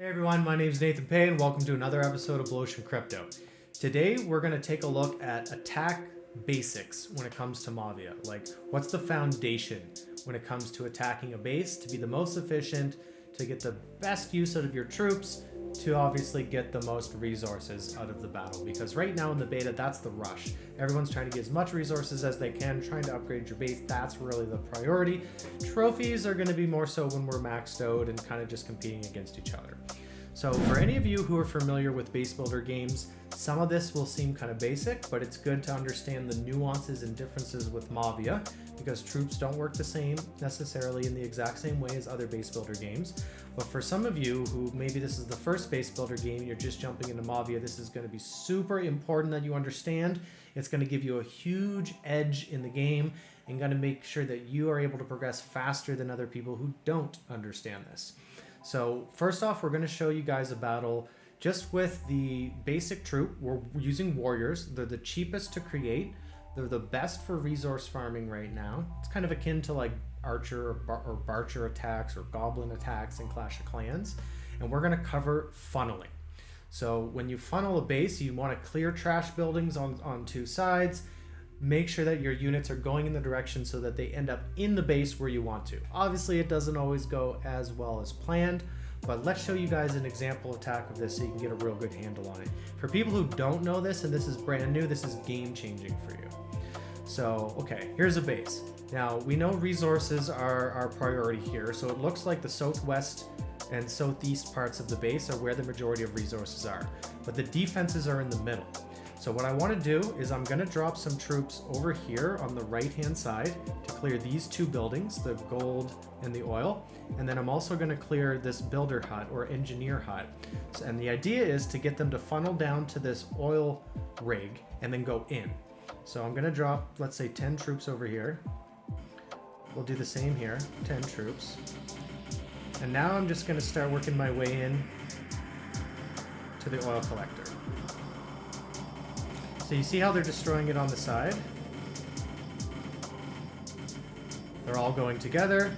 Hey everyone, my name is Nathan Pay and welcome to another episode of Blu Ocean Crypto. Today we're going to take a look at attack basics when it comes to Mavia. Like, what's the foundation when it comes to attacking a base to be the most efficient, to get the best use out of your troops, to obviously get the most resources out of the battle. Because right now in the beta, that's the rush. Everyone's trying to get as much resources as they can, trying to upgrade your base. That's really the priority. Trophies are going to be more so when we're maxed out and kind of just competing against each other. So for any of you who are familiar with base builder games, some of this will seem kind of basic, but it's good to understand the nuances and differences with Mavia, because troops don't work the same necessarily in the exact same way as other base builder games. But for some of you who maybe this is the first base builder game, you're just jumping into Mavia, this is going to be super important that you understand. It's going to give you a huge edge in the game and going to make sure that you are able to progress faster than other people who don't understand this. So first off, we're going to show you guys a battle just with the basic troop. We're using warriors. They're the cheapest to create. They're the best for resource farming right now. It's kind of akin to like archer or barcher attacks or goblin attacks in Clash of Clans. And we're going to cover funneling. So when you funnel a base, you want to clear trash buildings on two sides. Make sure that your units are going in the direction so that they end up in the base where you want to. Obviously, it doesn't always go as well as planned, but let's show you guys an example attack of this so you can get a real good handle on it. For people who don't know this, and this is brand new, this is game changing for you. So, okay, here's a base. Now, we know resources are our priority here, so it looks like the southwest and southeast parts of the base are where the majority of resources are, but the defenses are in the middle. So what I want to do is I'm going to drop some troops over here on the right hand side to clear these two buildings, the gold and the oil, and then I'm also going to clear this builder hut or engineer hut. And the idea is to get them to funnel down to this oil rig and then go in. So I'm going to drop, let's say 10 troops over here. We'll do the same here, 10 troops. And now I'm just going to start working my way in to the oil collector. So you see how they're destroying it on the side? They're all going together.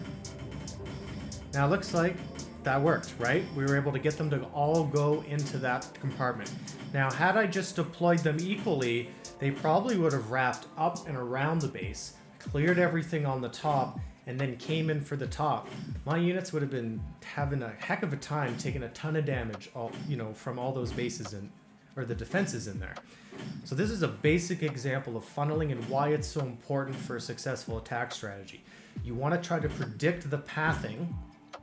Now it looks like that worked, right? We were able to get them to all go into that compartment. Now, had I just deployed them equally, they probably would have wrapped up and around the base, cleared everything on the top, and then came in for the top. My units would have been having a heck of a time taking a ton of damage, from all those bases or the defenses in there. So this is a basic example of funneling and why it's so important for a successful attack strategy. You want to try to predict the pathing,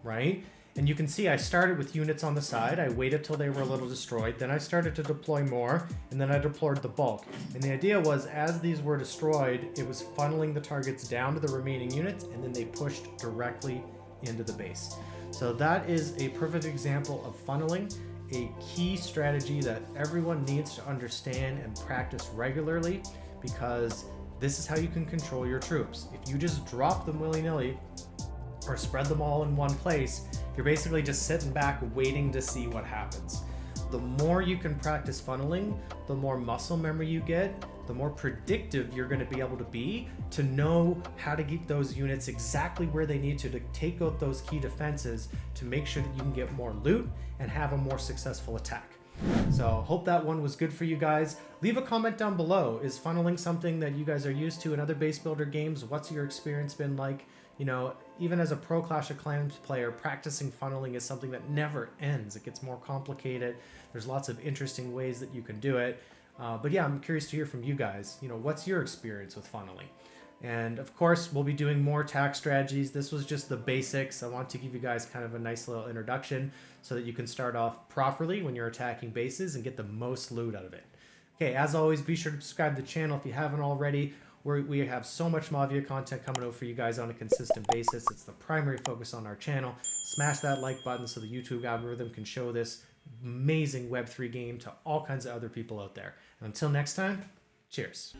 right? And you can see I started with units on the side. I waited till they were a little destroyed. Then I started to deploy more, and then I deployed the bulk. And the idea was, as these were destroyed, it was funneling the targets down to the remaining units, and then they pushed directly into the base. So that is a perfect example of funneling, a key strategy that everyone needs to understand and practice regularly, because this is how you can control your troops. If you just drop them willy-nilly or spread them all in one place, you're basically just sitting back waiting to see what happens. The more you can practice funneling, the more muscle memory you get, the more predictive you're going to be able to be to know how to get those units exactly where they need to take out those key defenses to make sure that you can get more loot and have a more successful attack. So hope that one was good for you guys. Leave a comment down below. Is funneling something that you guys are used to in other base builder games? What's your experience been like? Even as a pro Clash of Clans player, practicing funneling is something that never ends. It gets more complicated. There's lots of interesting ways that you can do it. But yeah, I'm curious to hear from you guys. What's your experience with funneling? And of course, we'll be doing more attack strategies. This was just the basics. I want to give you guys kind of a nice little introduction so that you can start off properly when you're attacking bases and get the most loot out of it. Okay, as always, be sure to subscribe to the channel if you haven't already. We have so much Mavia content coming out for you guys on a consistent basis. It's the primary focus on our channel. Smash that like button so the YouTube algorithm can show this amazing Web3 game to all kinds of other people out there. And until next time, cheers.